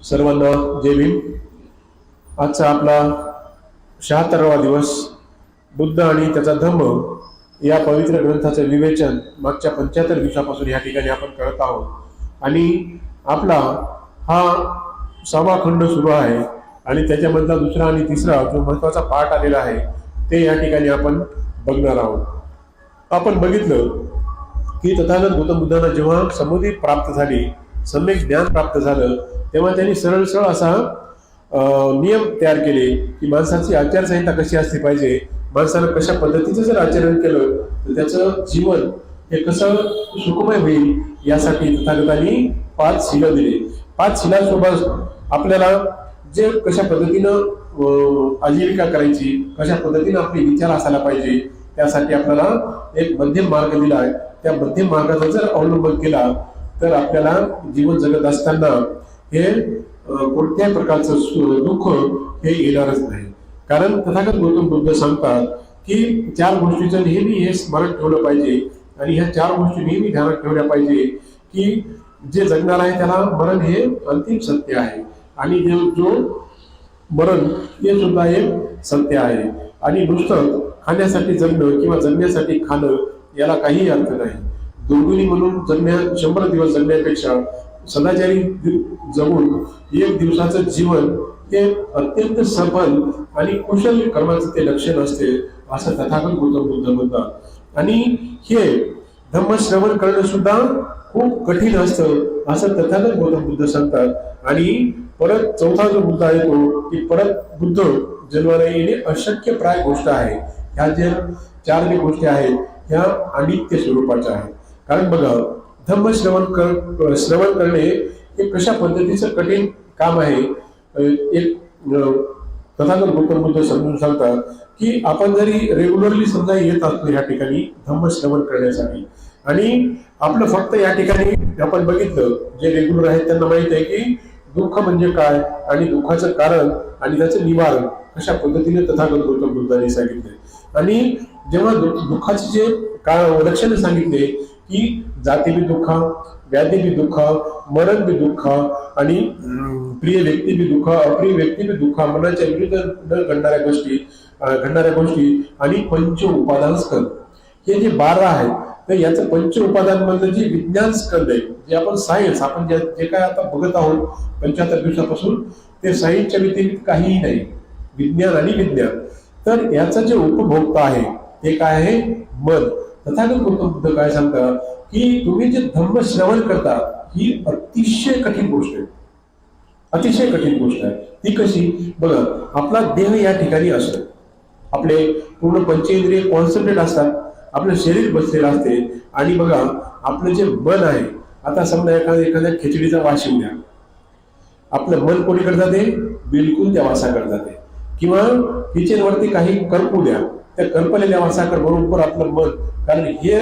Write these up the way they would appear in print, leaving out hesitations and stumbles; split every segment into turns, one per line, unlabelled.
सर्वांना जय भीम। आजचा आपला 76वा दिवस। बुद्ध आणि त्याचा धम्म या पवित्र ग्रंथाचे विवेचन मागच्या 75 दिवसापासून या ठिकाणी आपण करत आहोत आणि आपला हा 6वा खंड सुरू आहे आणि त्याच्यामधला दुसरा आणि तिसरा जो महत्त्वाचा पाठ आलेला आहे ते या ठिकाणी आपण बघणार आहोत। आपण बघितलं की तथागत गौतम बुद्धांना जेव्हा समुदी प्राप्त झाली, सम्यक ज्ञान प्राप्त झालं, तेव्हा त्यांनी सरळ सरळ असा नियम तयार केले की माणसाची आचारसंहिता कशी असली पाहिजे, माणसानं कशा पद्धतीचं जर आचरण केलं तर त्याचं जीवन हे कसं सुखमय होईल यासाठी तथागतांनी 5 शिला दिले। 5 शिलांसोबत आपल्याला जे कशा पद्धतीनं आजीविका करायची, कशा पद्धतीनं आपले विचार असायला पाहिजे, त्यासाठी आपल्याला एक मध्यम मार्ग दिला आहे। त्या मध्यम मार्गाचा जर अवलंब केला तर आपल्याला जीवन जगत असताना हे कोणत्याही प्रकारचं दुःख हे येणारच नाही। कारण तथागत गौतम बुद्ध सांगतात की 4 गोष्टीचं नेहमी हे स्मरण ठेवलं पाहिजे आणि ह्या 4 गोष्टी नेहमी ध्यानात ठेवल्या पाहिजे की जे जगणार आहे त्याला मरण हे अंतिम सत्य आहे आणि जो मरण हे सुद्धा एक सत्य आहे आणि नुसतं खाण्यासाठी जगणं किंवा जगण्यासाठी खाणं याला काही अर्थ नाही। दुर्गुणी म्हणून 100 दिवस जगण्यापेक्षा सदाचारी जगून 1 दिवसाचं जीवन हे अत्यंत सफल आणि कुशल कर्माचं ते लक्षण असते असं तथागत गौतम बुद्ध म्हणतात। आणि हे धम्म श्रवण करणं सुद्धा खूप कठीण असतं असं तथागत गौतम बुद्ध सांगतात। आणि परत चौथा जो मुद्दा येतो की परत बुद्ध जन्माला येणे अशक्य प्राय गोष्ट आहे। ह्या जे 4 जे गोष्टी आहेत ह्या अनित्य स्वरूपाच्या आहेत। कारण बघा, धम्म श्रवण करणे हे कशा पद्धतीचं कठीण काम आहे। एक तथागत गौतम बुद्ध समजून सांगतात की आपण जरी रेग्युलरली समजा येत असतो या ठिकाणी धम्म श्रवण करण्यासाठी आणि आपलं फक्त या ठिकाणी आपण बघितलं जे रेग्युलर आहेत त्यांना माहित आहे की दुःख म्हणजे काय आणि दुःखाचं कारण आणि त्याचं निवारण कशा पद्धतीने तथागत गौतम बुद्धांनी सांगितले। आणि जेव्हा दुःखाचे जे लक्षण सांगितले की जाती भी दुःख, व्याधी भी दुःख, मरण भी दुःख आणि प्रिय व्यक्ती भी दुःख, अप्रिय व्यक्ती भी दुःख, मनाच्या विरुद्ध न घडणाऱ्या गोष्टी आणि पंच उपादान स्कंद हे जे 12 आहेत तर याचं पंच उपादान म्हणजे जे विज्ञान स्कंद आहे, जे आपण सायन्स आपण जे काय आता बघत आहोत 75 दिवसापासून ते सायन्सच्या व्यतिरिक्त काहीही नाही, विज्ञान आणि विज्ञान। तर याचं जे उपभोक्ता आहे ते काय आहे, मन। तथागत गौतम बुद्ध काय सांगतात की तुम्ही जे धम्म श्रवण करता ही अतिशय कठीण गोष्ट आहे, अतिशय कठीण गोष्ट आहे। ती कशी बघा, आपला देह या ठिकाणी असतो, आपले पूर्ण पंचेंद्रिय कॉन्सन्ट्रेट असतात, आपलं शरीर बसलेलं असते आणि बघा आपलं जे मन आहे, आता समजा एखाद्या खिचडीचा वास येऊ द्या, आपलं मन कोणीकडे जाते, बिलकुल त्या वासाकडे जाते। किंवा किचनवरती काही करपू द्या, त्या करपलेल्या वासाकडे बरोबर आपलं मन, कारण हे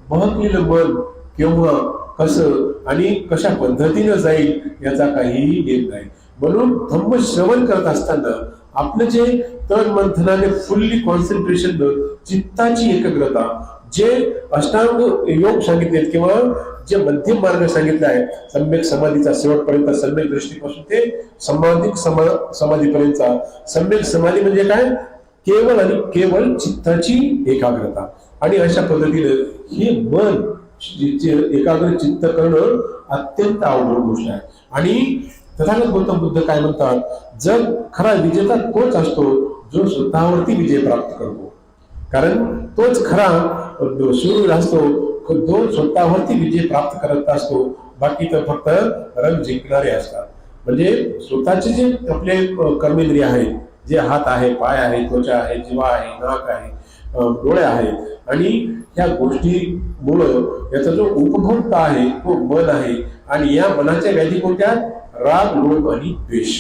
महत्त्वलं मन केव्हा कसं आणि कशा पद्धतीनं जाईल याचा काहीही नेम नाही। म्हणून धम्म श्रवण करत असताना आपलं जे तन मन धनाने फुल्ली कॉन्सन्ट्रेशन, चित्ताची एकाग्रता, जे अष्टांग योग सांगितलेत किंवा जे मध्यम मार्ग सांगितला आहे सम्यक समाधीचा शेवटपर्यंत, सम्यक दृष्टीपासून ते समाधिक समाधीपर्यंतचा। सम्यक समाधी म्हणजे काय, केवळ आणि केवळ चित्ताची एकाग्रता आणि अशा पद्धतीने हे मन एकाग्र चित्त करणं अत्यंत अवघड गोष्ट आहे। आणि तथागत गौतम बुद्ध काय म्हणतात, जर खरा विजेता तोच असतो जो स्वतःवरती विजय प्राप्त करतो, कारण तोच खरा शूर असतो जो स्वतःवरती विजय प्राप्त करत असतो, बाकी तर फक्त रंग जिंकणारे असतात। म्हणजे स्वतःचे जे आपले कर्मेंद्रिय आहेत, जे हात आहे, पाय आहे, त्वचा आहे, जिव्हा आहे, नाक आहे, डोळे आहेत आणि ह्या गोष्टीमुळं याचा जो उपभोक्ता आहे तो मन आहे। आणि या मनाच्या व्याधी कोणत्या, राग, लोभ आणि द्वेष।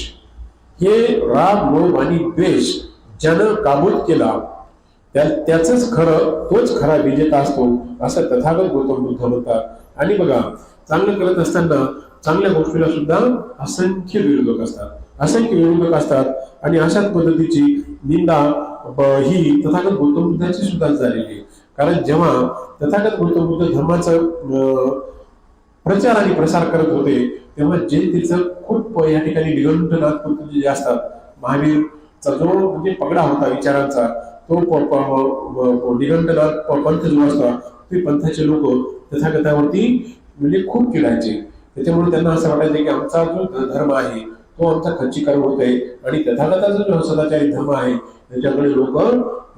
हे राग, लोभ आणि द्वेष ज्यानं काबूत केला त्याच खरं, तोच खरा विजेता असतो असं तथागत गौतम बुद्ध म्हणतात। आणि बघा, चांगलं करत असताना चांगल्या गोष्टीला सुद्धा असंख्य विरोधक असतात आणि अशाच पद्धतीची निंदा ही तथागत गौतम बुद्धाची सुद्धा झालेली आहे। कारण जेव्हा तथागत गौतम बुद्ध धर्माचं प्रचार आणि प्रसार करत होते, तेव्हा जैन तीर्थ खूप या ठिकाणी निगंठनाथ पंथ जे असतात, महावीरचा जो म्हणजे पगडा होता विचारांचा, तो निगंठनाथ पंथ जो असता, ते पंथाचे लोक तथागतावरती म्हणजे खूप चिडायचे. त्याच्यामुळे त्यांना असं वाटायचं की आमचा जो धर्म आहे तो आमचा खच्चीकरण होत आहे आणि तथागताचा जो सदाचारी धर्म आहे त्याच्याकडे लोक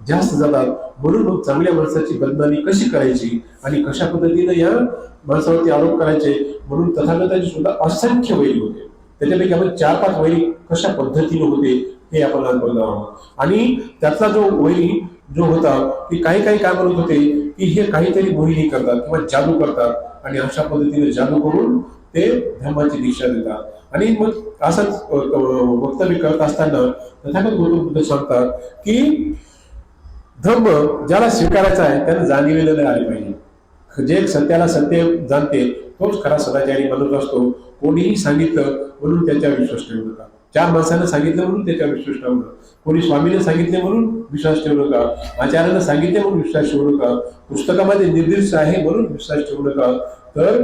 जास्त जातात. म्हणून मग चांगल्या माणसाची बदनामी कशी करायची आणि कशा पद्धतीने या माणसावरती आरोप करायचे, म्हणून तथागताचे सुद्धा असंख्य वैरी होते. त्याच्यापैकी आपण 4-5 वैरी कशा पद्धतीने होते हे आपण आज बोलणार आहोत. आणि त्यातला जो वैरी जो होता की काही काही काय म्हणत होते की हे काहीतरी मोहिनी करतात किंवा जादू करतात आणि अशा पद्धतीने जादू करून ते धर्माची दीक्षा देतात. आणि मग असंच वक्तव्य करत असताना तथागत गौतम बुद्ध सांगतात की धर्म ज्याला स्वीकारायचा आहे त्याला जाणीवेला नाही आले पाहिजे. जे सत्याला सत्य जाणते तोच खरा सदाचारी बनत असतो. कोणीही सांगितलं म्हणून त्याच्यावर विश्वास ठेवू नका. 4 माणसानं सांगितलं म्हणून त्याच्यावर विश्वास ठेवू नका. कोणी स्वामीने सांगितले म्हणून विश्वास ठेवू नका. आचार्यानं सांगितले म्हणून विश्वास ठेवू नका. पुस्तकामध्ये निर्दिष्ट आहे म्हणून विश्वास ठेवू नका. तर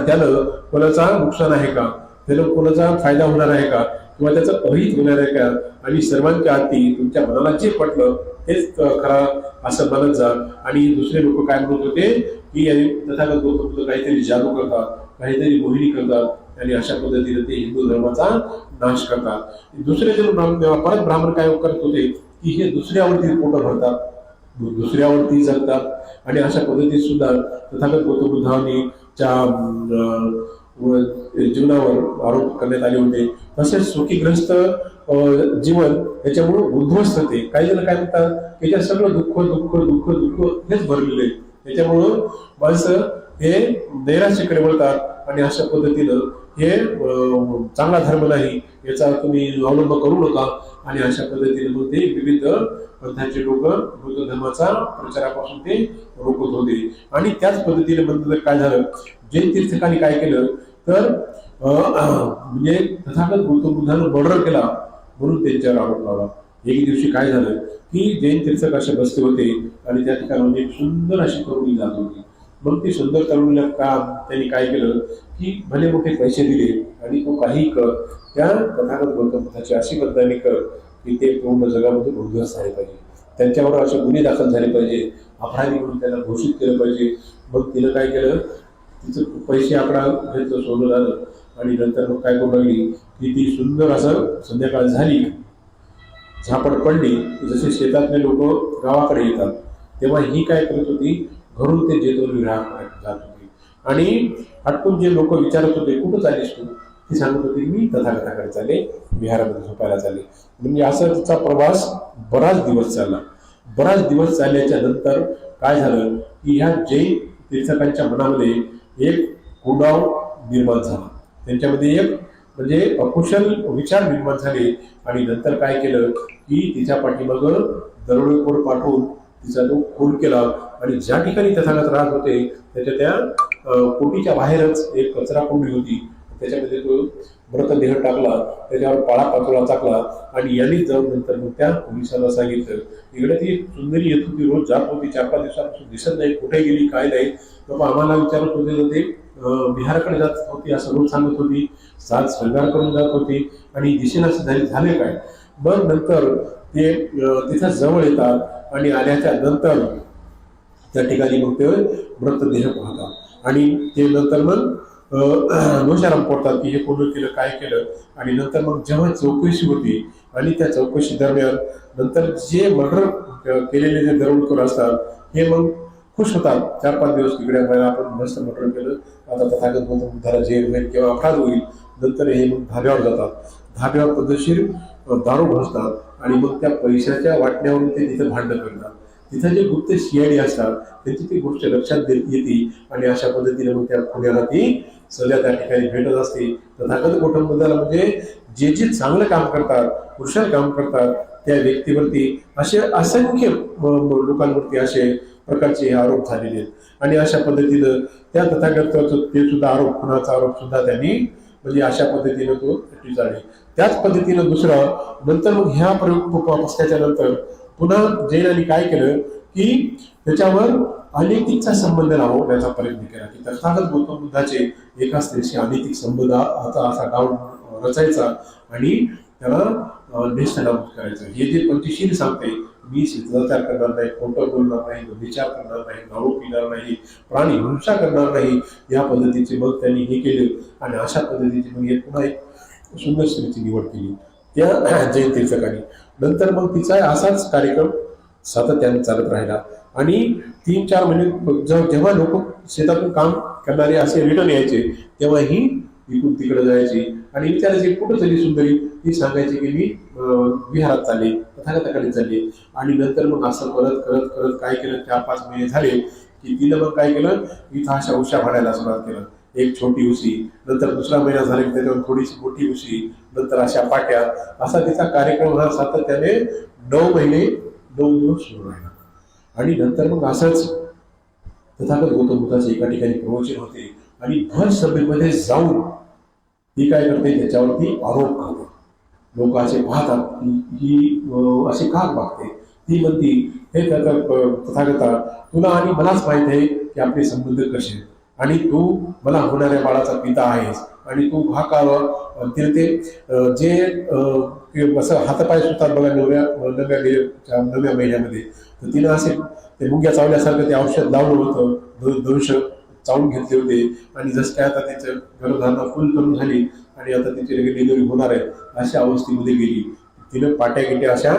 त्यानं कोणाचा नुकसान आहे का, त्याला कोणाचा फायदा होणार आहे का किंवा त्याचं अहित होणार आहे का. आणि सर्वांच्या हाती तुमच्या मनाला जे पटलं तेच खरा असं बनत जा. आणि दुसरे लोक काय म्हणत होते की तथागत गौतम बुद्ध काहीतरी जादू करतात, काहीतरी मोहिनी करतात आणि अशा पद्धतीने ते हिंदू धर्माचा नाश करतात. दुसरे जण परत ब्राह्मण काय करत होते की हे दुसऱ्यावरती पोट भरतात, दुसऱ्यावरती जगतात आणि अशा पद्धतीत सुद्धा तथागत गौतम बुद्धांनी जीवनावर आरोप करण्यात आले होते. तसेच सुखीग्रस्त जीवन याच्यामुळे उद्ध्वस्त होते. काही जण काय म्हणतात त्याच्यात सगळं दुःख दुःख दुःख दुःख हेच भरलेलं आहे. त्याच्यामुळं माणसं हे नैराश्याकडे वळतात आणि अशा पद्धतीनं हे चांगला धर्म नाही याचा तुम्ही अवलंब करू नका. आणि अशा पद्धतीने मग ते विविध पंथांचे लोक बौद्ध धर्माचा प्रचारापासून ते रोखत होते. आणि त्याच पद्धतीने म्हणतात काय झालं, जैन तीर्थकांनी काय केलं तर म्हणजे तथागत गौतम बुद्धानं मर्डर केला म्हणून त्यांच्यावर आरोप लावला. एक दिवशी काय झालं की जैन तीर्थक असे बसले होते आणि त्या ठिकाणी एक सुंदर अशी तरुणी जात होती. मग ती सुंदर तरुणीला त्यांनी काय केलं की भले मोठे पैसे दिले आणि तो काही कर, त्या तथागत गौतम बुद्धाची अशी बदनामी कर की ते पूर्ण जगामध्ये उद्ध्वस्त झाले पाहिजे, त्यांच्यावर असे गुन्हे दाखल झाले पाहिजे, अपराधी म्हणून त्याला घोषित केलं पाहिजे. मग तिनं काय केलं, तिचं पैसे आकडा घेतलं, सोनं झालं आणि नंतर मग काय करू लागली की ती सुंदर असं संध्याकाळ झाली, झापड पडली. जसे शेतातले लोक गावाकडे येतात तेव्हा ही काय करत होती, घरून ते जेतून विहार जात होती. आणि हटकून जे लोक विचारत होते कुठं चालीस तू, ती सांगत होती मी तथागताकडे चाले, विहारामध्ये झोपायला चाले. म्हणजे असा तिचा प्रवास बराच दिवस चालला. बराच दिवस चालल्याच्या नंतर काय झालं की ह्या जैन तीर्थकांच्या मनामध्ये एक कुडाव निर्माण झाला, त्यांच्यामध्ये एक म्हणजे अकुशल विचार निर्माण झाले. आणि नंतर काय केलं की तिच्या पाठीमाग दरोडेखोर पाठवून तिचा तो खून केला. आणि ज्या ठिकाणी तथागत राहत होते त्याच्या त्या कोटीच्या बाहेरच एक कचरा कुंडी होती, त्याच्यामध्ये तो मृतदेह टाकला, त्याच्यावर पाळा पाचोळा टाकला. आणि यांनी जाऊन नंतर मग त्या पोलिसांना सांगितलं. इकडे ती सुंदरी येत होती, रोज जात होती, 4-5 दिवसापासून दिसत नाही, कुठे गेली काय नाही. बाबा आम्हाला विचारत होते ते बिहारकडे जात होती असं रोज सांगत होती, साज शृंगार करून जात होती आणि दिशेनं झाले काय. मग नंतर ते तिथं जवळ येतात आणि आल्याच्या नंतर त्या ठिकाणी मग ते मृतदेह पाहतात आणि ते नंतर मग दोषारोप पडतात की हे कोण केलं, काय केलं. आणि नंतर मग जेव्हा चौकशी होती आणि त्या चौकशी दरम्यान नंतर जे मर्डर केलेले जे दरोडेखोर असतात हे मग खुश होतात. 4-5 दिवस तिकडे आपण मस्त मर्डर केलं, आता तथागत गौतम बुद्धाला जेल होईल किंवा अपराध होईल. नंतर हे मग धाब्यावर जातात, धाब्यावर पद्धतशीर दारू घोसतात आणि मग त्या पैशाच्या वाटण्यावरून ते तिथं भांडण करतात. तिथं जे गुप्त सीआयडी असतात त्यांची ती गोष्ट लक्षात येते आणि अशा पद्धतीने मग त्या खुन्याला ती सध्या त्या ठिकाणी भेटत असते. तथागत गौतम बुद्धाला म्हणजे जे जे चांगलं काम करतात, कुशल काम करतात त्या व्यक्तीवरती असे असंख्य लोकांवरती असे प्रकारचे आरोप झालेले आहेत. आणि अशा पद्धतीनं त्या तथागताचं ते सुद्धा आरोप, खुनाचा आरोप सुद्धा त्यांनी म्हणजे अशा पद्धतीनं तो चालले. त्याच पद्धतीनं दुसरं नंतर मग ह्या प्रयोग नंतर पुन्हा जैनांनी काय केलं की त्याच्यावर अनैतिकचा संबंध लावण्याचा प्रयत्न केला की तथागत गौतम बुद्धाचे एका स्त्रीशी अनैतिक संबंध असा डाव रचायचा आणि त्याला नेस्तनाबूत करायचं. हे जे पंचशील सांगते, मी शिष्टाचार करणार नाही, खोटं बोलणार नाही, विचार करणार नाही, दारू पिणार नाही, प्राणी हिंसा करणार नाही, या पद्धतीचे मग त्यांनी हे केलं आणि अशा पद्धतीची मग पुन्हा एक सुंदर स्त्रीची निवड केली त्या जैन तीर्थकांनी. नंतर मग तिचा असाच कार्यक्रम सातत्याने चालत राहिला आणि 3-4 महिने जेव्हा लोक शेतातून काम करणारे असे रिटर्न यायचे तेव्हा ही इकडून तिकडे जायची आणि विचारायची कुठं चालली सुंदरी. ती सांगायची की मी विहारात चालले, तथागताकडे चालले. आणि नंतर मग असं करत करत करत काय केलं, 4-5 महिने झाले की तिनं मग काय केलं, इथं अशा उशा भाडायला सुरुवात केलं. एक छोटी उशी, नंतर दुसरा महिना झाला की त्याच्यावर थोडीशी मोठी उशी, नंतर अशा पाट्या. असा तिचा कार्यक्रम हा सातत्याने 9 महिने 9 दिवस सुरू राहिला. आणि नंतर मग असंच तथागत गौतम बुद्धाचे एका ठिकाणी प्रवचन होते आणि भर सभेमध्ये जाऊन ती काय करते, त्याच्यावरती आरोप करते. लोक असे पाहतात ही असे का वागते. ती म्हणती, हे तथागता, तुला आणि मलाच माहित आहे की आपले संबंध कसे आहेत आणि तू मला होणाऱ्या बाळाचा पिता आहेस आणि तू हा का तिने जे असं हातपाय सुद्धा बघा नव्या महिन्यामध्ये, तर तिनं असे ते मुंग्या चावल्यासारखं ते औषध लावलं होतं, 200 चावून घेतले होते आणि जसं काय आता त्याचं गर्भधारणा फुल करून झाली आणि आता तिची डिलिव्हरी होणार आहे अशा अवस्थेमध्ये गेली. तिनं पाट्या गिट्या अशा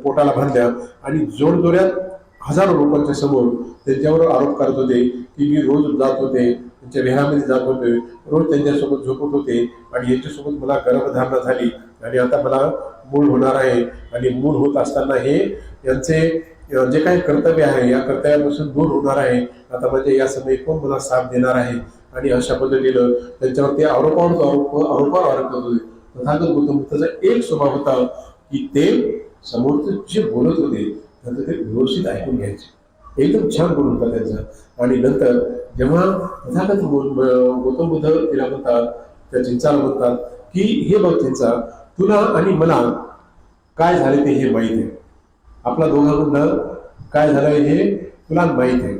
पोटाला बांधल्या आणि जोरजोऱ्यात हजारो लोकांच्या समोर त्यांच्यावर आरोप करत होते की मी रोज जात होते, त्यांच्या विहारामध्ये जात होते, रोज त्यांच्यासोबत झोपत होते आणि यांच्यासोबत मला गर्भधारणा झाली आणि आता मला मूल होणार आहे. आणि मूल होत असताना हे यांचे जे काही कर्तव्य आहे या कर्तव्यापासून दूर होणार आहे. आता म्हणजे या समय कोण मला साथ देणार आहे. आणि अशा पद्धतीनं त्यांच्यावरती आरोपावर आरोप होते. तथागत गौतम बुद्धाचा एक स्वभाव होता की ते समोरचे जे बोलत होते त्यांचं ते व्यवस्थित ऐकून घ्यायचे. एकदम छान बोलून होता त्यांचा. आणि नंतर जेव्हा तथागत गौतम बुद्ध तिला म्हणतात, त्या चिंचाला म्हणतात की हे बघ चिंचा, तुला आणि मला काय झाले ते हे माहीत आहे, आपला दोघांमधलं काय झालं हे तुला माहीत आहे.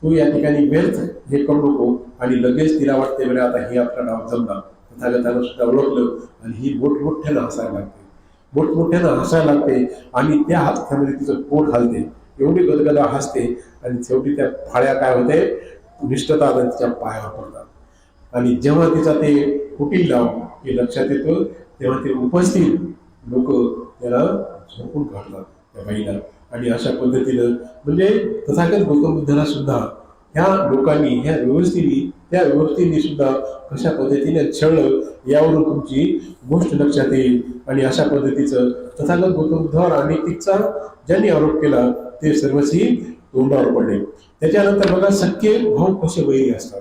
तू या ठिकाणी व्यर्थ हे करू नको. आणि लगेच तिला वाटते बरं आता हे आपला डाव जमला, तथागताला सुद्धा ओळखलं आणि ही मोठमोठ्यानं हसायला लागते, मोठमोठ्यानं हसायला लागते आणि त्या हातामध्ये तिचं पोट हलते, एवढी गदगदा हसते आणि शेवटी त्या फाळ्या काय होते, निष्ठता तिच्या पायावर पडतात. आणि जेव्हा तिचा ते कुटील लाव हे लक्षात येतं तेव्हा ते उपस्थित लोक त्याला झोपून काढतात त्या बाईला. आणि अशा पद्धतीनं म्हणजे तथागत गौतम बुद्धाला सुद्धा ह्या लोकांनी ह्या व्यवस्थेने सुद्धा कशा पद्धतीने छळलं यावरून तुमची गोष्ट लक्षात येईल. आणि अशा पद्धतीचं तथागत गौतम बुद्धावर अनैतिकचा ज्यांनी आरोप केला ते सर्वस्वी तोंडावर पडले. त्याच्यानंतर बघा सख्खे भाऊ कसे वैरी असतात.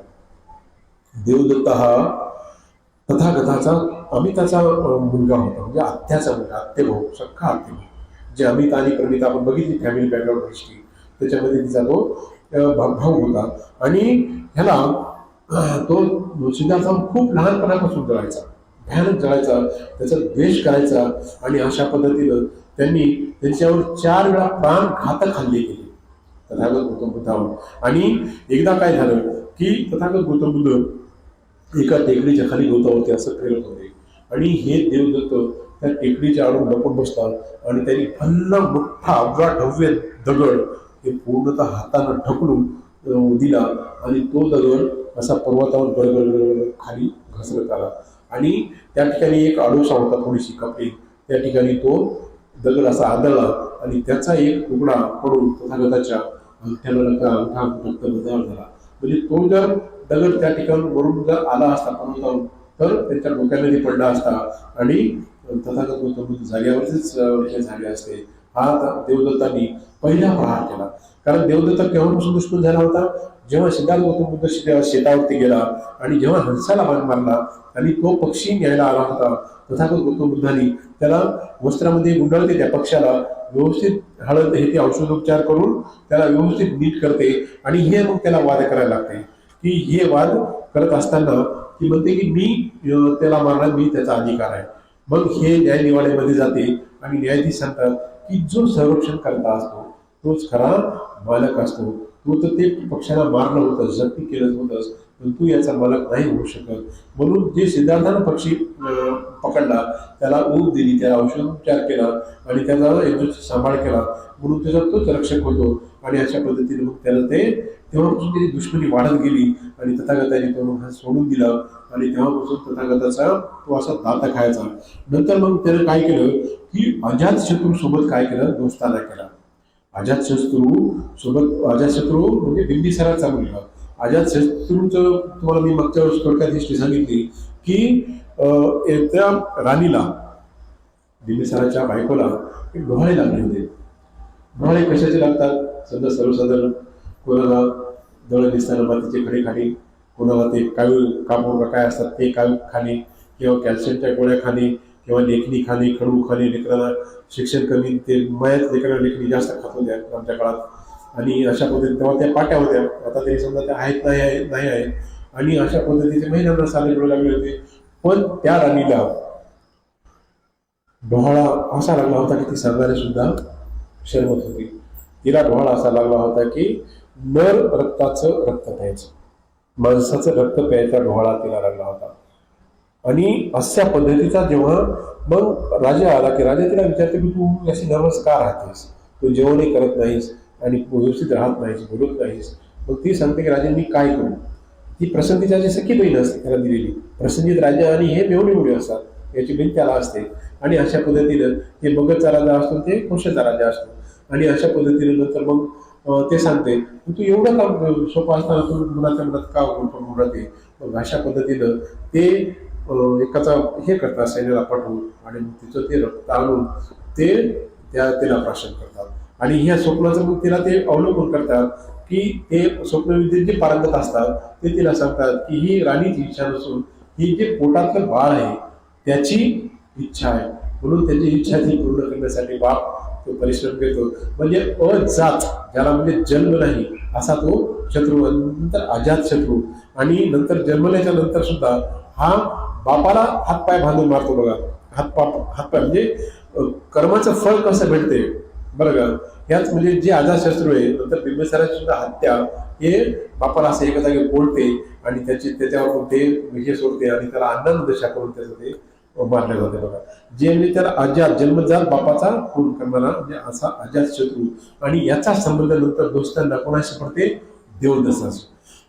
देवदत्त हा तथागताचा अमिताचा मुलगा होता, म्हणजे आत्याचा मुलगा, आत्ते भाऊ, सख्खा आत्ते भाऊ. जे अमित आणि प्रणित आपण बघितली फॅमिली बॅकग्राऊंड हिस्ट्री, त्याच्यामध्ये तिचा तो भाऊ होता. आणि ह्याला तो सिद्धार्थ खूप लहानपणापासून जळायचा, भयानक जळायचा, त्याचा द्वेष करायचा. आणि अशा पद्धतीनं त्यांनी त्यांच्यावर 4 वेळा प्राणघातक हल्ले केले तथागत गौतम बुद्धावर. आणि एकदा काय झालं की तथागत गौतम बुद्ध एका टेकडीच्या खाली गवतावरती असं फिरत होते आणि हे देवदत्त त्या टेकडीच्या आडून लपून बसतात आणि त्यांनी भल्ला मोठा अवघा दगड हे पूर्णतः हातानं ढकलून दिला आणि तो दगड असा पर्वतावर गडगड खाली घसरत आला. आणि त्या ठिकाणी एक आडोसा होता, थोडीशी कपडी, त्या ठिकाणी तो दगड असा आदळला आणि त्याचा एक तुकडा पडून तथागताच्या अंगठ्याला झाला. म्हणजे तो जर दगड त्या ठिकाणी वरून जर आला असता पर्वतावरून तर त्यांच्या डोक्यामध्ये पडला असता आणि तथागत गौतम बुद्ध जाग्यावरच हे झाले असते. हा देवदत्तांनी पहिला प्रहार केला. कारण देवदत्त केव्हापासून दुश्मन झाला होता, जेव्हा सिद्धार्थ गौतम बुद्ध शेतावरती गेला आणि जेव्हा हंसाला बाण मारला आणि तो पक्षी न्यायला आला होता, तथागत गौतम बुद्धांनी त्याला वस्त्रामध्ये गुंडाळते, त्या पक्षाला व्यवस्थित हळद हे ते औषधोपचार करून त्याला व्यवस्थित नीट करते. आणि हे मग त्याला वाद करायला लागते की हे वाद करत असताना ती म्हणते की मी त्याला मारणार, मी त्याचा अधिकार आहे. मग हे न्यायनिवाड्यामध्ये जाते आणि न्यायाधीश सांगतात की जो संरक्षण करता असतो तोच खरा मालक असतो. तू तर ते पक्षाला मारलं होतंस, जप्ती केलं होतंस, पण तू याचा मालक नाही होऊ शकत. म्हणून जे सिद्धार्थानं पक्षी पकडला, त्याला ऊब दिली, त्याला औषधोपचार केला आणि त्याचा यजुचा सांभाळ केला, म्हणून त्याचा तोच रक्षक होतो. आणि अशा पद्धतीने मग त्याला ते तेव्हापासून त्याची दुश्मनी वाढत गेली आणि तथागताने तो मग सोडून दिला आणि तेव्हापासून तथागताचा तो असा दाता खायचा. नंतर मग त्यानं काय केलं की अजातशत्रू सोबत काय केलं, दोस्ताना केला. अजातशत्रू म्हणजे बिंबिसाराचा मुलगा. अजातशत्रूचं तुम्हाला मी मागच्या वेळेस थोडक्यात हिस्ट्री सांगितली की त्या राणीला, बिंबिसाराच्या बायकोला एक डोहाळे लागले होते. डोहाळे कशाचे लागतात? समजा सर्वसाधारण कोणाला दळ दिसताना मातीचे खडे खाणे, कोणाला ते काळू कापूर काय असतात ते काळू खाणे, किंवा कॅल्शियमच्या गोळ्या खाणे, किंवा लेखणी खाणे, खडू खाणे. लेकरांना शिक्षण कमी, ते मयात लेकरांना लेखणी जास्त खात होत्या आमच्या काळात. आणि अशा पद्धतीने तेव्हा त्या पाट्या होत्या, आता तरी समजा त्या आहेत नाही आहेत. आणि अशा पद्धतीचे महिन्यांना सारे डोळे लागले होते. पण त्या राणीला डोहाळा असा लागला होता की ती सांगायला सुद्धा शरमत होती. तिला डोहाळा असा लागला होता की नर रक्ताचं रक्त प्यायचं, माणसाचं रक्त प्यायचा डोहाळा तिला लागला होता. आणि अशा पद्धतीचा जेव्हा मग राजा आला की राजा तिला विचारते की तू अशी नर्वस का राहतेस, तू जेवणही करत नाहीस आणि व्यवस्थित राहत नाहीस, बोलत नाहीस. मग ती सांगते की राजा मी काय करू. ती प्रसंगीचा जी सखी बहीण असते त्याला दिलेली, प्रसंगीत राजा आणि हे मेवणे असतात, याची बहीण त्याला असते. आणि अशा पद्धतीनं ते मगधचा राजा असतो, ते कुशचा राजा असतो. आणि अशा पद्धतीने नंतर मग ते सांगते तू एवढं काम सोपं असताना तू मुलाच्या मनात का उडत आहे. मग अशा पद्धतीनं ते एकाचा हे करतात, सैन्याला पाठवून आणि तिचं ते रक्त आणून ते तिला प्राशन करतात. आणि ह्या स्वप्नाचं मग तिला ते अवलोकन करतात की ते स्वप्नविद्येत जे पारंगत असतात ते तिला सांगतात की ही राणीची इच्छा नसून ही जे पोटातलं बाळ आहे त्याची इच्छा आहे, म्हणून त्याची इच्छा ती पूर्ण करण्यासाठी बाप तो परिश्रम घेतो. म्हणजे अजात, ज्याला म्हणजे जन्म नाही असा तो शत्रू, नंतर अजात शत्रू. आणि नंतर जन्मल्याच्या नंतर सुद्धा हा बापाला हातपाय बांधून मारतो बघा. हातपाय म्हणजे कर्माचं फळ कसं भेटते बरं का. ह्याच म्हणजे जे अजातशत्रू आहे, नंतर बिंबिसाराची सुद्धा हत्या हे बापाला असं एका जागी बोलते आणि त्याच्यावर ते हे सोडते आणि त्याला अन्न दशा करून त्याचं ते मारलं जाते बघा. जे म्हणजे त्याला अजात, जन्मजात बापाचा खून करणारा म्हणजे असा अजातशत्रू. आणि याचा संबंध नंतर दोस्तांना कोणाशी पडते, देवदत्ताशी.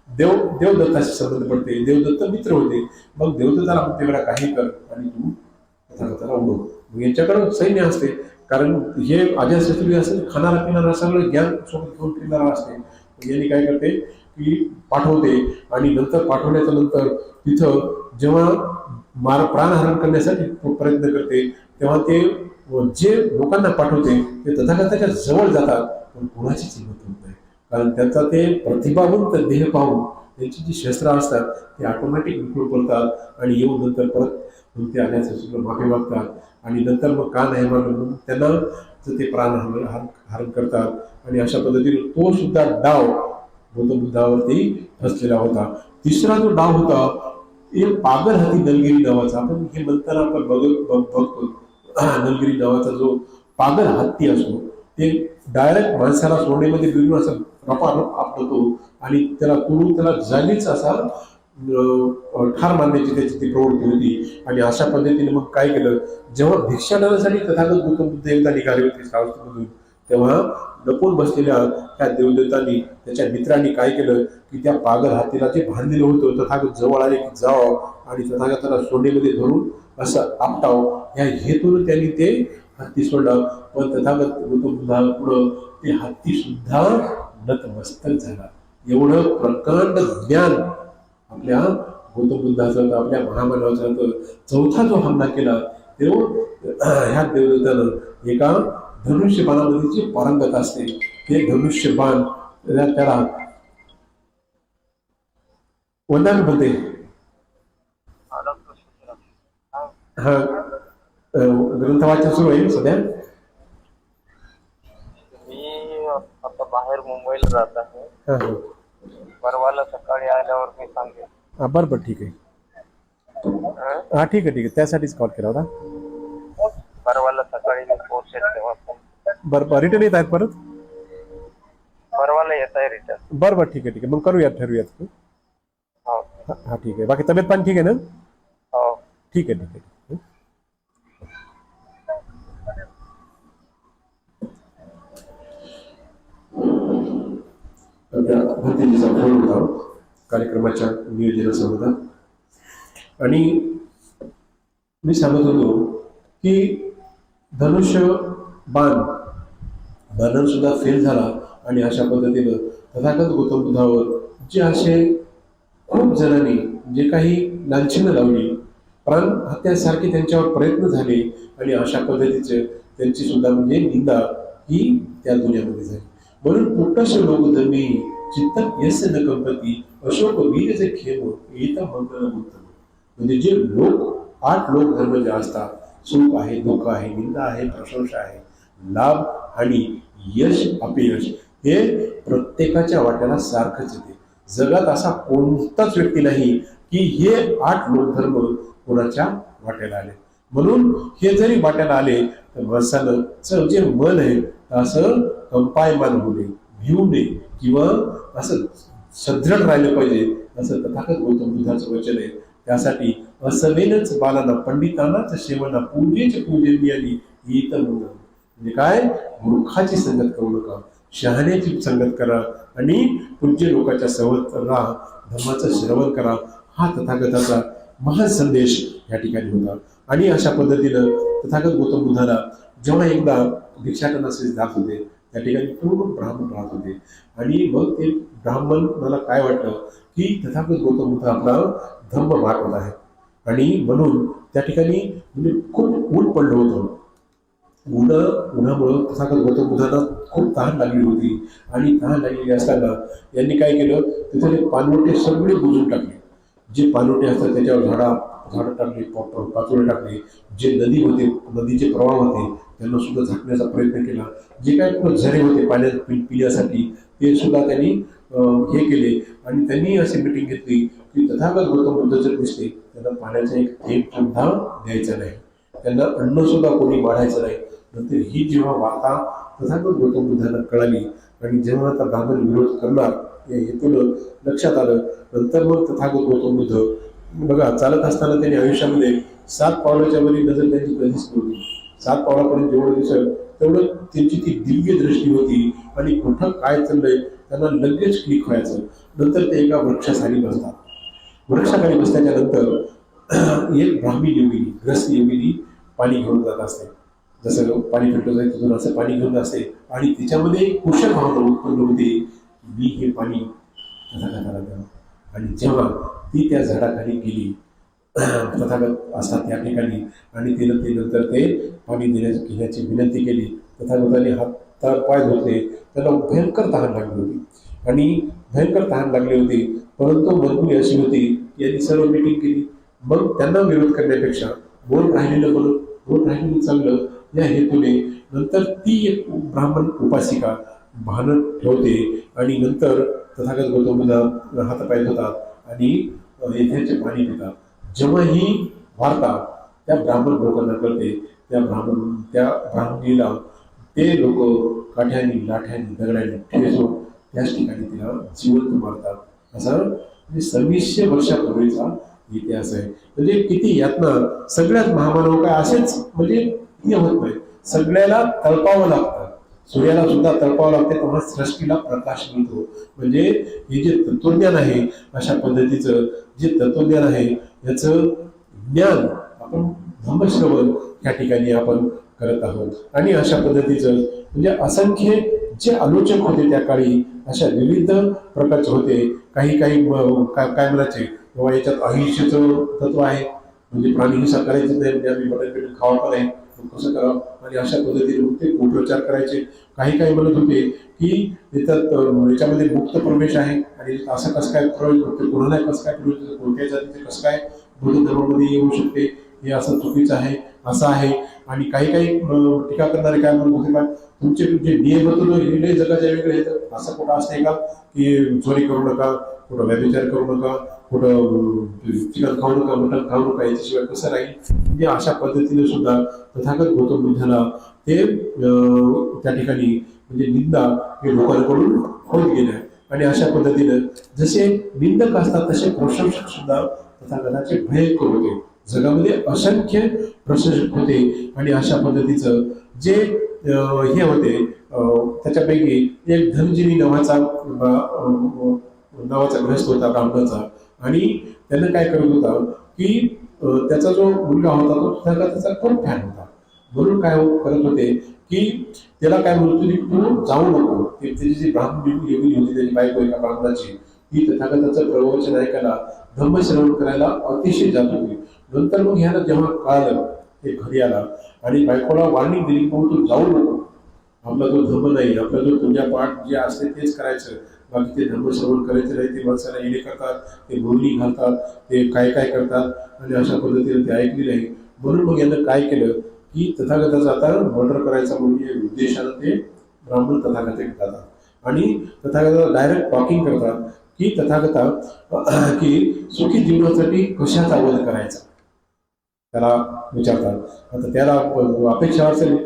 देवदत्ताशी संबंध पडते. देवदत्त मित्र होते. मग देवदत्ताला म्हणते बघा काही कर आणि तू तथागताला उडव. मग यांच्याकडे सैन्य असते, कारण हे अजातशत्रू असेल खाणारा पिणारा सगळं ज्ञान सोबत घेऊन फिरणारा असते. यांनी काय करते की पाठवते आणि नंतर पाठवल्याच्या नंतर तिथं जेव्हा प्राणहरण करण्यासाठी प्रयत्न करते तेव्हा ते जे लोकांना पाठवते ते तथागताच्या जवळ जातात, पण कोणाचीच हिंमत होत नाही. कारण त्यांचा ते प्रतिभावंत देह पाहून त्यांची जी शस्त्र असतात ते ऑटोमॅटिक विकून पडतात आणि येऊन नंतर परत ते आल्याचं माफी मागतात. आणि नंतर मग का नाही म्हणून त्यांना ते प्राणहरण करतात. आणि अशा पद्धतीने तो सुद्धा डाव गौतम बुद्धावरती फसलेला होता. तिसरा जो डाव होता एक पागल हाती नलगिरी नावाचा. आपण हे म्हणताना आपण बघतो नलगिरी नावाचा जो पागल हत्ती असतो ते डायरेक्ट माणसाला सोनेमध्ये बिरून असं रपारप आपटतो आणि त्याला तोडून त्याला जागीच असा ठार मारण्याची त्याची ती प्रवृत्ती होती. आणि अशा पद्धतीने मग काय केलं, जेव्हा भिक्षाटनासाठी तथागत गौतम बुद्ध एकदा निघाले होते सावधमधून, तेव्हा लपून बसलेल्या त्या देवदत्तांनी त्याच्या मित्रांनी काय केलं की त्या पागल हातीला जे बांधलेलं होतं तथागत जवळ आले की जावं आणि तथागताला सोंडेमध्ये धरून असं आपटावं या हेतून त्यांनी ते हत्ती सोडला. पण तथागत गौतम बुद्धापुढं ते हत्ती सुद्धा नतमस्तक झाला. एवढं प्रकांड ज्ञान आपल्या गौतम बुद्धाचं, आपल्या महामानवाचं. चौथा जो हमला केला तेव्हा ह्या देवदत्तानं एका धनुष्यबाणामध्ये जे पारंगत असते ते धनुष्यबाण त्याला वंदन म्हणते. हा ग्रंथ वाचन सुरू आहे सध्या.
मी आता बाहेर मुंबईला जात आहे. परवाला सकाळी आल्यावर मी सांगेन.
बरं ठीक आहे. हा ठीक आहे त्यासाठीच कॉल केला होता.
परवाला सकाळी मी पोहोचेल तेव्हा.
बरं रिटर्न येत आहेत परत.
परवाला येत करायचा आहे रिटर्न.
बरं बरं, ठीक आहे, मग करूयात, ठरवूयात.
हो
हा ठीक आहे. बाकी तब्येत पाणी ठीक आहे ना?
हो.
ठीक आहे. भरतीचा फोन होता कार्यक्रमाच्या नियोजनासंबंधात, आणि मी सांगत होतो की धनुष्य बाणर सुद्धा फेल झाला, आणि अशा पद्धतीनं तथागत गौतम बुद्धावर जे असे खूप जणांनी जे काही लांछनं लावली, प्राण हत्यासारखे त्यांच्यावर प्रयत्न झाले, आणि अशा पद्धतीचे त्यांची सुद्धा म्हणजे निंदा ही त्या दुनियामध्ये झाली. म्हणून पुट्टश लोक धर्मी चित्तक यस्य न कंपती अशोक वीर जे खेम येत मंगल उत्तम. म्हणजे जे लोक 8 लोक धर्म जे असतात, सुख आहे, दुःख आहे, निंदा आहे, प्रशंसा आहे, लाभ आणि यश अपयश, हे प्रत्येकाच्या वाट्याला सारखंच येते. जगात असा कोणताच व्यक्ती नाही की हे 8 लोक धर्म कोणाच्या वाट्याला आले. म्हणून हे जरी वाट्याला आले तर माणसानं जे मन आहे असं कंपायमान होऊ नये, भिवू नये, किंवा असं सदृढ राहिलं पाहिजे, असं तथागत गौतम बुद्धाचं वचन आहे. त्यासाठी असवेनच बालांना पंडितांनाच सेवना पूजेच पूजन आली येत म्हणून. म्हणजे काय, मूर्खाची संगत करू नका, शहाण्याची संगत करा, आणि पूज्य लोकांच्या सोबत राहा, धर्माचं श्रवण करा. हा तथागताचा महान संदेश या ठिकाणी होता. आणि अशा पद्धतीनं तथागत गौतम बुद्धाला जेव्हा एकदा भिक्षाटनाचे जात होते, त्या ठिकाणी पूर्ण ब्राह्मण राहत होते, आणि मग ते ब्राह्मण मला काय वाटलं की तथागत गौतम बुद्ध आपला धर्म मागवत आहे, आणि म्हणून त्या ठिकाणी म्हणजे खूप ऊन पडलं होतं. उन्हामुळं तथागत गौतम बुद्धांना खूप तहान लागली होती, आणि तहान लागलेली असताना यांनी काय केलं, तिथले पाणवटे सगळे बुजून टाकले. जे पाणवटे असतात त्याच्यावर झाडं टाकली, पाचोळे टाकले. जे नदी होते, नदीचे प्रवाह होते, त्यांना सुद्धा झाकण्याचा प्रयत्न केला. जे काय झरे होते पाण्यात पिण्यासाठी, ते सुद्धा त्यांनी हे केले. आणि त्यांनी अशी मिटिंग घेतली की तथागत गौतम बुद्ध जर दिसले त्यांना पाण्याचा एक थेंब सुद्धा द्यायचा नाही, त्यांना अन्न सुद्धा कोणी वाढायचं नाही. नंतर ही जेव्हा वार्ता तथागत गौतम बुद्धांना कळाली, आणि जेव्हा आता ब्राह्मण विरोध करणार या हेतून लक्षात आलं, नंतर मग तथागत गौतम बुद्ध बघा चालत असताना त्यांनी आयुष्यामध्ये 7 पावलाच्या वरी नजर त्यांची कधीच नव्हती. 7 पावलापर्यंत जेवढं दिसत तेवढं त्यांची ती दिव्य दृष्टी होती, आणि कुठं काय चाललंय त्यांना लगेच क्लिक व्हायचं. नंतर ते एका वृक्षाखाली बसतात. वृक्षाखाली बसल्याच्या नंतर एक ब्राह्मी योगिनी, ग्रस्त योगिनी पाणी घेऊन जात असते. जसं पाणी फिरतो जाईल तिथून असं पाणी घेऊन असते, आणि तिच्यामध्ये कुशल भावना उत्पन्न होते, मी हे पाणी तथागताला द्यावं. आणि जेव्हा ती त्या झाडाखाली गेली, तथागत असतात त्या ठिकाणी, आणि तिनं ते नंतर ते पाणी घेण्याची विनंती केली. तथागताने हात पाय धुतले. त्यांना भयंकर तहान लागली होती, आणि भयंकर तहान लागली होती, परंतु मजबुरी अशी होती यांनी सर्व मिटिंग केली. मग त्यांना विरोध करण्यापेक्षा बोल राहिलेलं चांगलं या हेतूने नंतर ती एक ब्राह्मण उपासिका भान ठेवते, आणि नंतर तथागत गौतम बुद्ध हातपाय धुतात आणि येथेचे पाणी पितात. जेव्हा ही वार्ता त्या ब्राह्मण लोकांना कळते, त्या ब्राह्मणीला ते लोक काठ्यानी, लाठ्यानी, दगडांनी ठेचून त्याच ठिकाणी तिला जिवंत मारतात. असा म्हणजे 2600 वर्षापूर्वीचा इतिहास आहे. म्हणजे किती यातना, सगळ्यात महामानव काय असेच म्हणजे हे होत नाही, सगळ्याला तळपावं लागतं. सूर्याला सुद्धा तळपावं लागते, तेव्हा सृष्टीला प्रकाश मिळतो. म्हणजे हे जे तत्वज्ञान आहे, अशा पद्धतीचं जे तत्वज्ञान आहे याचं ज्ञान आपण धम्मश्रवण या ठिकाणी आपण करत आहोत. आणि अशा पद्धतीचं म्हणजे असंख्य जे आलोचक होते त्या काळी अशा विविध प्रकारचे होते. काही काय म्हणायचे तेव्हा याच्यात अहिंसेचं तत्व आहे, म्हणजे प्राणी हिंसा करायची नाही, म्हणजे आम्ही मटण पेटून खावा नाही, कसं करावं, आणि अशा पद्धतीने ते कुप्रचार करायचे. काही म्हणत होते की याच्यामध्ये मुक्त प्रवेश आहे, आणि असं कसं काय प्रवेश करते, कोणाला कसं काय प्रवेश, कोणत्या जातीचे कसं काय बौद्ध धर्मामध्ये येऊ शकते, हे असं चुकीचं आहे, असं आहे. आणि काही टीका करणारे काय म्हणत होते, काय तुमचे जे नियम होतो हे जगाच्या वेगळे आहेत, असं कुठं असते का की चोरी करू नका, कुठं व्यभिचार करू नका, कुठं चिकन खाऊ नका, मटण खाऊ नका, याच्याशिवाय कसं राहील. म्हणजे अशा पद्धतीने सुद्धा तथागत गौतम बुद्धाला ते त्या ठिकाणी म्हणजे निंदा हे लोकांकडून होत गेल्या. आणि अशा पद्धतीनं जसे निंदक असतात तसे प्रशंसक सुद्धा तथागताचे भयंकर होते. जगामध्ये असंख्य प्रशंसक होते आणि अशा पद्धतीचं जे हे होते त्याच्यापैकी एक धनजिनी नावाचा ग्रस्त होता ब्राह्मणाचा. आणि त्यानं काय करत होता की त्याचा जो मुलगा होता तो तथागताचा खूप फॅन होता. म्हणून काय करत होते की त्याला काय म्हणत होती, तू जाऊ नको. त्याची जी ब्राह्मण योगी होती त्याची बायको एका ब्राह्मणाची, ती तथागताचं प्रवचन ऐकायला धम्मश्रवण करायला अतिशय जात होती. नंतर मग ह्याला जेव्हा कळालं ते घरी आला आणि बायकोला वॉर्निंग दिली, पण तू जाऊ नको, आपला जो धर्म नाही, आपला जो पूजापाठ जे असते तेच करायचं, बाकी ते धर्मश्रवण करायचं नाही. ते माणसाला येणे करतात, ते बोलणी घालतात, ते काय काय करतात आणि अशा पद्धतीने ते ऐकली नाही. म्हणून मग यानं काय केलं की तथागताचा आता मर्डर करायचा म्हणजे उद्देशानं ते ब्राह्मण तथागत जातात आणि तथागताला डायरेक्ट टॉकिंग करतात की तथागता की सुखी जीवनासाठी कशाचा वध करायचा त्याला विचारतात. आता त्याला अपेक्षा असेल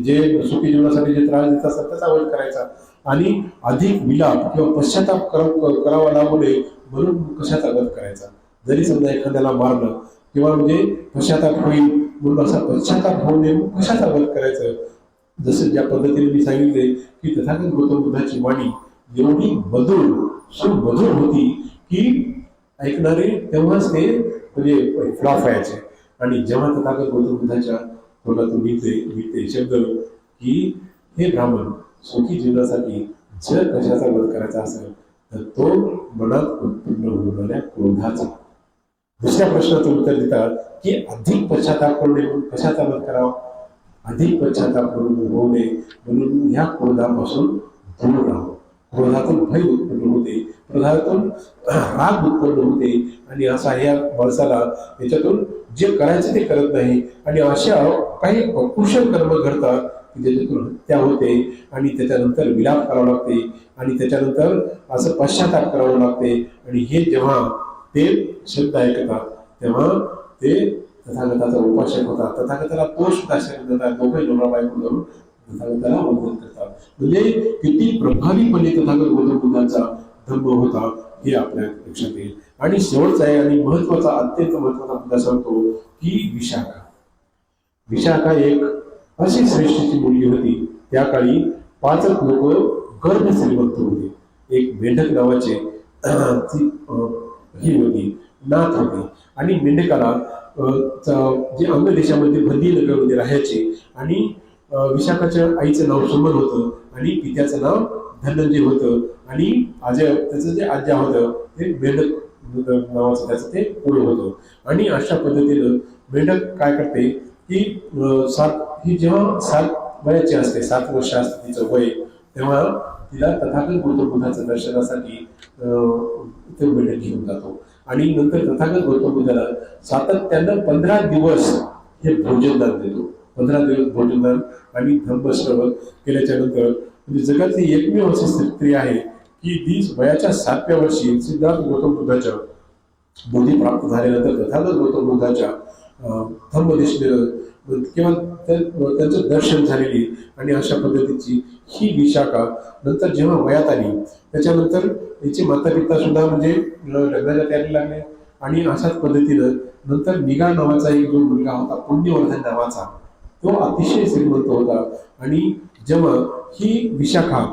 जे सुखी जीवनासाठी जे त्रास देत असतात त्याचा वध करायचा आणि अधिक विलाप किंवा पश्चाताप करावा लागू नये म्हणून कशाचा वध करायचा. जरी समजा एखाद्याला मारलं किंवा म्हणजे पश्चाताप होईल म्हणून असा पश्चाताप होऊ नये कशाचा वध करायचं. जसं ज्या पद्धतीने मी सांगितले की तथागत गौतम बुद्धाची वाणी एवढी मधुर सुमधुर होती की ऐकणारे तेव्हाच ते म्हणजे फ्लॉप व्हायचे. आणि जेव्हा तथागत गौतम बुद्धाच्या तोंडातून निघते शब्द की हे ब्राह्मण सुखी जीवनासाठी जर कशाचा वध करायचा असेल तर तो मनात उत्पन्न होणाऱ्या क्रोधाचा. दुसऱ्या प्रश्नाचं उत्तर देतात की अधिक पश्चाताप करू नये म्हणून कशाचा वध करावा. अधिक पश्चाताप होऊ नये म्हणून ह्या क्रोधापासून दूर राहावं. क्रोधातून भय उत्पन्न होते, क्रोधातून राग उत्पन्न होते आणि असा ह्या माणसाला याच्यातून जे करायचं ते करत नाही आणि अशा काही कुशल कर्म घडतात की ज्याच्यातून हत्या होते आणि त्याच्यानंतर विलाप करावा लागते आणि त्याच्यानंतर असं पश्चाताप करावं लागते. आणि हे जेव्हा ते शब्द ऐकतात तेव्हा ते तथागताचा उपासक होतात. तथागताला तो सुद्धा शब्द देतात, दोघे नवरा बायको जाऊन तथागताला वंदन करतात. म्हणजे किती प्रभावीपणे तथागत गौतम बुद्धांचा धम्म होता हे आपल्या लक्षात येईल. आणि शेवटचा आहे आणि महत्वाचा अत्यंत महत्वाचा मुद्दा सांगतो की विशाखा. विशाखा एक अशी श्रेष्ठीची मुलगी होती. त्या काळी 5 लोक गर्भ श्रीमंत होते. एक मेंढक नावाचे ती ही होती, नाथ होती आणि मेंढकाला जे अंग देशामध्ये बंदी नगरमध्ये राहायचे आणि विशाखाच्या आईचं नाव सुमन होतं आणि पित्याचं नाव धनंजय होतं आणि त्याचं जे आज्या होतं ते मेंढक नावाचं त्याचं ते कुळ होतं. आणि अशा पद्धतीनं मेंढक काय करते की ही जेव्हा 7 वयाची असते, 7 वर्ष असते तिचं वय, तेव्हा तिला तथागत गौतम बुद्धाच्या दर्शनासाठी ते मेंढक घेऊन जातो. आणि नंतर तथागत गौतम बुद्धाला सातत्यानं 15 दिवस हे भोजनदान देतो. 15 दिवस भोजनदान आणि धम्मश्रवण केल्याच्या नंतर म्हणजे जगातली एकमेव अशी स्त्री आहे की ती वयाच्या 7व्या वर्षी सिद्धार्थ गौतम बुद्धाच्या बुद्धी प्राप्त झाल्यानंतर तथागत गौतम बुद्धाच्या धम्मदेश किंवा त्यांचं दर्शन झालेली आणि अशा पद्धतीची ही विशाखा नंतर जेव्हा वयात आली त्याच्यानंतर तिचे माता पिता सुद्धा म्हणजे लग्नाच्या तयारी लागले. आणि अशाच पद्धतीनं नंतर निगाळ नावाचा एक जो मुलगा होता, पुण्यवर्धन नावाचा, तो अतिशय श्रीमंत होता. आणि जेव्हा ही विशाखा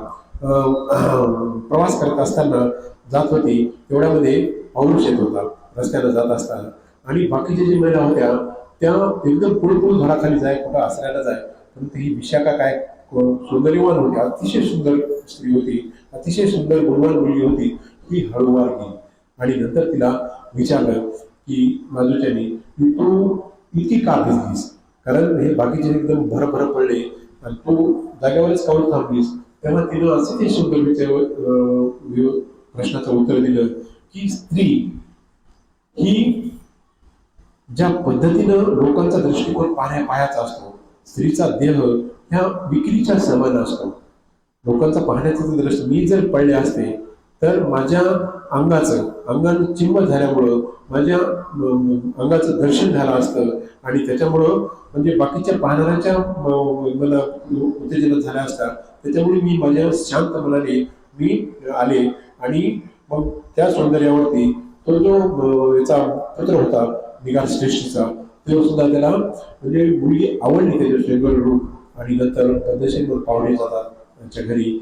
प्रवास करत असताना जात होती तेवढ्यामध्ये पाऊस येत होता रस्त्यानं जात असताना आणि बाकीच्या ज्या महिला होत्या त्या एकदम पुढपुढ झाडाखाली जाय, कुठं आसऱ्याला जाय. परंतु ही विशाखा काय सौंदर्यवान होती, अतिशय सुंदर स्त्री होती, अतिशय सुंदर गुणवान मुलगी होती. ही हळूवार गेली आणि नंतर तिला विचारलं की बाजूच्यानी की तू इतकी का भिजलीस, कारण हे बाकीचे एकदम भरभर पडले आणि तू जागेवरच काऊन थांबलीस. तेव्हा तिनं असं ते सुंदर प्रश्नाचं उत्तर दिलं की स्त्री ही ज्या पद्धतीनं लोकांचा दृष्टिकोन पाहायचा असतो, स्त्रीचा देह ह्या विक्रीच्या समान असतो. लोकांचा पाहण्याचा दृष्टी मी जर पडले असते तर माझ्या अंगानं चिंब झाल्यामुळं माझ्या अंगाचं दर्शन झालं असतं आणि त्याच्यामुळं म्हणजे बाकीच्या पाहणाऱ्याच्या मला उत्तेजना झाल्या असतात. त्याच्यामुळे मी माझ्या शांत मनाने मी आले आणि मग त्या सौंदर्यावरती तो जो याचा पुत्र होता निगार श्रेष्ठीचा, तो सुद्धा त्याला म्हणजे मुलगी आवडली त्याच्या शेंगरून. आणि नंतर पद्धतशीर पाहुणे जातात त्यांच्या घरी,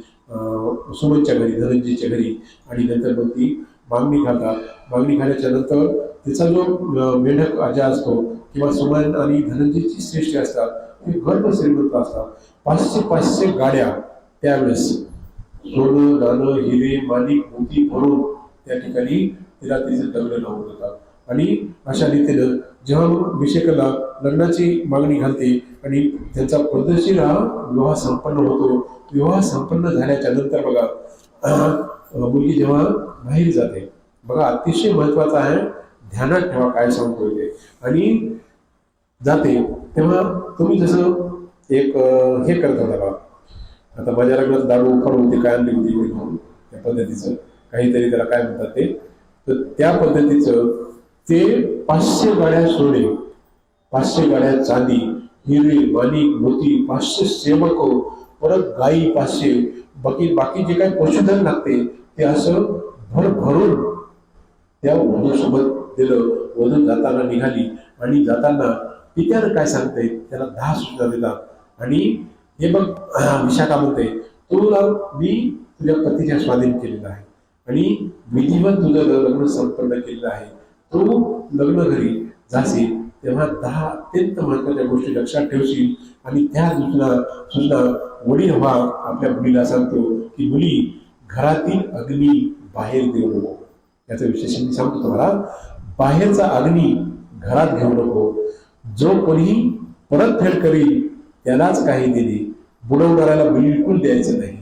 सुमनच्या घरी, धनंजयच्या घरी. आणि नंतर मग ती मागणी घालतात. मागणी घाल्याच्या नंतर तिचा जो मेढक राजा असतो किंवा सुमन आणि धनंजयची श्रेष्ठी असतात, ते गर्भ श्रीमंत असतात. 500 गाड्या त्यावेळेस सोनं नाणं हिरे माणिक मोती भरून त्या ठिकाणी तिला तिचे लग्न लावून देतात. आणि अशा रीतीनं जेव्हा विषयकला लग्नाची मागणी घालते आणि त्यांचा पद्धतशीर हा विवाह संपन्न होतो. विवाह संपन्न झाल्याच्या नंतर बघा मुलगी जेव्हा बाहेर जाते, बघा अतिशय महत्वाचं आहे, ध्यानात ठेवा काय सांगतोय ते. आणि जाते तेव्हा तुम्ही जसं एक हे करता बघा, आता माझ्या लग्नात दारू उफाड होते, काय आणली होती म्हणून त्या पद्धतीचं काहीतरी त्याला काय म्हणतात ते, तर त्या पद्धतीचं ते 500 गाड्या सोने, 500 गाड्या चांदी, हिरे माणिक मोती, 500 सेवक, परत गाई 500, बाकी जे काही पशुधन लागते ते असं भरभरून त्या वधूसोबत दिलं. वधू जाताना निघाली आणि जाताना पित्यानं काय सांगते त्याला 10 सूचना देतात. आणि हे बघ विशाखा म्हणते, तुला मी तुझ्या पतीच्या स्वाधीन केलेला आहे आणि विधिवत तुझं लग्न संपन्न केलेलं आहे. तू लग्न घरी जाशील तेव्हा 10 अत्यंत महत्वाच्या गोष्टी लक्षात ठेवशील. आणि त्या सूचना वडील व्हा आपल्या मुलीला सांगतो की मुली, घरातील अग्नी बाहेर देऊ नको. याचं विशेषण मी सांगतो तुम्हाला. बाहेरचा अग्नी घरात घेऊ नको. जो कोणी परतफेड करील त्यालाच काही देणे, बुडवणाऱ्याला बिलकुल द्यायचं नाही.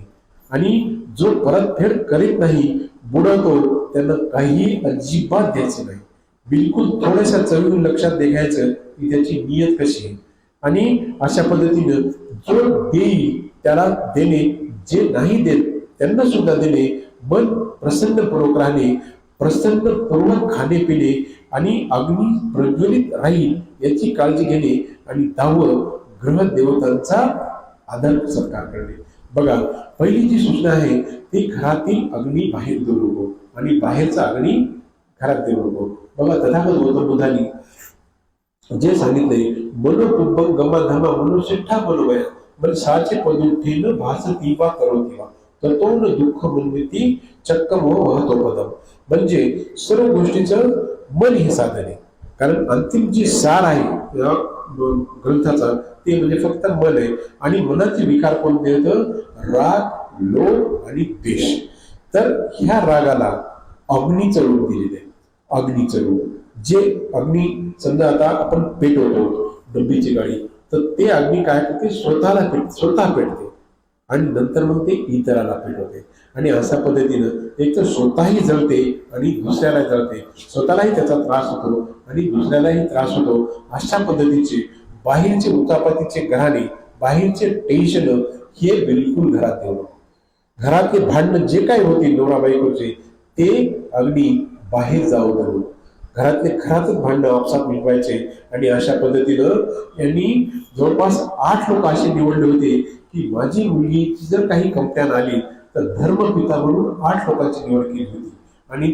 आणि जो परतफेड करीत नाही, बुडवतो, त्यांना काही अजिबात द्यायचं नाही. बिलकुल थोड्याशा चवीन लक्षात घ्यायचं की त्याची नियत कशी आहे. आणि अशा पद्धतीनं जो देईल त्याला देणे, जे नाही देत त्यांना सुद्धा देणे, मन प्रसन्नपूर्वक राहणे, प्रसन्नपूर्वक खाणे पिणे आणि अग्नी प्रज्वलित राहील याची काळजी घेणे. आणि 10वं ग्रह देवतांचा आदर सत्कार करणे. बघा पहिली जी सूचना आहे ती घरातील अग्नी बाहेर देऊ नको आणि बाहेरचा अग्नी घरात देऊ नको. बघा तथागत गौतम बुद्धांनी जे सांगितले, मनोकुंभम गमाधमा मनुष्यठा मनोवया म्हणजे साचे पदुठेन भासती वा करोती वा ततोन दुःख मनविती चक्कम वहतो पदम. म्हणजे सर्व गोष्टीचं मन हे साधन आहे. कारण अंतिम जी सार आहे या ग्रंथाचा ते म्हणजे फक्त मन आहे. आणि मनाचे विकार कोण देतं? राग, लोभ आणि द्वेष. तर ह्या रागाला अग्नीचं रूप दिलेलं आहे. अग्नीचं रूप, जे अग्नी समजा आता आपण पेटवतो डब्बीची गाडी, तर ते अग्नी काय करते? स्वतः पेटते आणि नंतर मग ते इतराला पेटवते. आणि अशा पद्धतीनं एक तर स्वतःही जळते आणि दुसऱ्याला जळते. स्वतःलाही त्याचा त्रास होतो आणि दुसऱ्यालाही त्रास होतो. अशा पद्धतीचे बाहेरचे उचापतीचे घराणे, बाहेरचे टेन्शन हे बिलकुल घरात देऊ नको. घरातले भांडण जे काही होते नवरा बायकोचे ते अगदी बाहेर जाऊ देऊ. घरातच भांडणं आपसात मिटवायचे. आणि अशा पद्धतीनं यांनी जवळपास 8 लोक असे निवडले होते की माझी मुलगीची जर काही कमत्यान आली तर धर्मपिता म्हणून 8 लोकांची निवड केली होती. आणि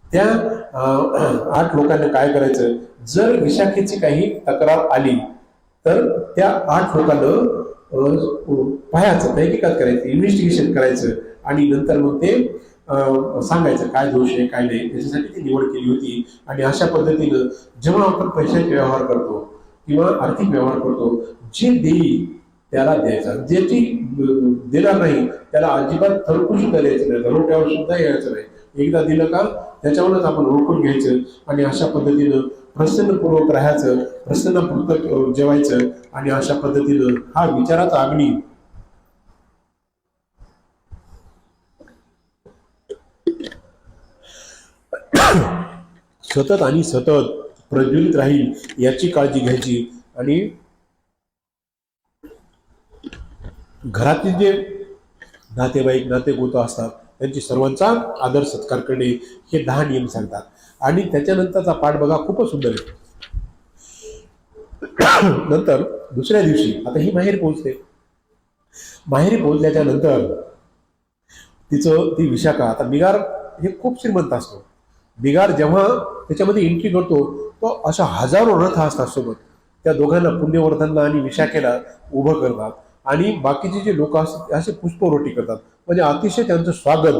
त्या 8 लोकांना काय करायचं, जर विशाखेची काही तक्रार आली तर त्या 8 लोकांना पाहायचं, तहकीकात करायचं, इन्व्हेस्टिगेशन करायचं आणि नंतर मग ते सांगायचं काय दोष आहे काय नाही. त्याच्यासाठी ती निवड केली होती. आणि अशा पद्धतीनं जेव्हा आपण पैशाचे व्यवहार करतो किंवा आर्थिक व्यवहार करतो, जे देईल त्याला द्यायचा, ज्याची देणार नाही त्याला अजिबात थरकू सुद्धा द्यायचं नाही, धरोट्यावर सुद्धा यायचं नाही. एकदा दिलं का त्याच्यावरच आपण ओळखून घ्यायचं. आणि अशा पद्धतीनं प्रसन्नपूर्वक राहायचं, प्रसन्नपूर्वक जेवायचं. आणि अशा पद्धतीनं हा विचाराचा अग्नी सतत आणि सतत प्रज्वलित राहील याची काळजी घ्यायची. आणि घरातील जे नातेवाईक नातेगोत असतात त्यांची सर्वांचा आदर सत्कार करणे हे 10 नियम सांगतात. आणि त्याच्यानंतरचा पाठ बघा खूपच सुंदर आहे. नंतर दुसऱ्या दिवशी आता ही माहेरी पोहोचते. माहेरी पोहोचल्याच्या नंतर ती विशाखा, आता निगार हे खूप श्रीमंत असतो. बिगार जेव्हा त्याच्यामध्ये एंट्री करतो तो अशा हजारो रथ असतात सोबत. त्या दोघांना पुण्यवर्धनला आणि विशाखेला उभं करतात आणि बाकीचे जे लोक असतात असे पुष्पवृष्टी करतात. म्हणजे अतिशय त्यांचं स्वागत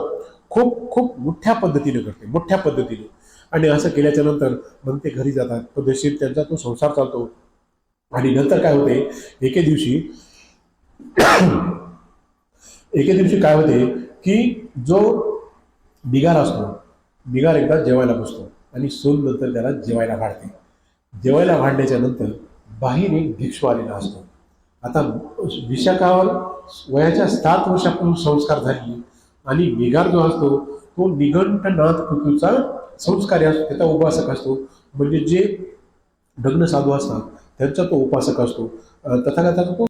खूप खूप मोठ्या पद्धतीने करते, मोठ्या पद्धतीने. आणि असं केल्याच्या नंतर मग ते घरी जातात. पद्धतशीर त्यांचा तो संसार चालतो. आणि नंतर काय होते, एके दिवशी काय होते की जो बिगार असतो, बिगार एकदा जेवायला बसतो आणि सून नंतर त्याला जेवायला वाढते. जेवायला वाढल्याच्या नंतर बाहेर एक भिक्षू आलेला असतो. आता विशाखावर वयाच्या 7 वर्षापूर्वी संस्कार झाले आणि बिगार जो असतो तो निघंटनाथ पृथ्वीचा संस्कारी असतो, त्याचा उपासक असतो. म्हणजे जे नग्न साधू असतात त्यांचा तो उपासक असतो. तथागताचा तो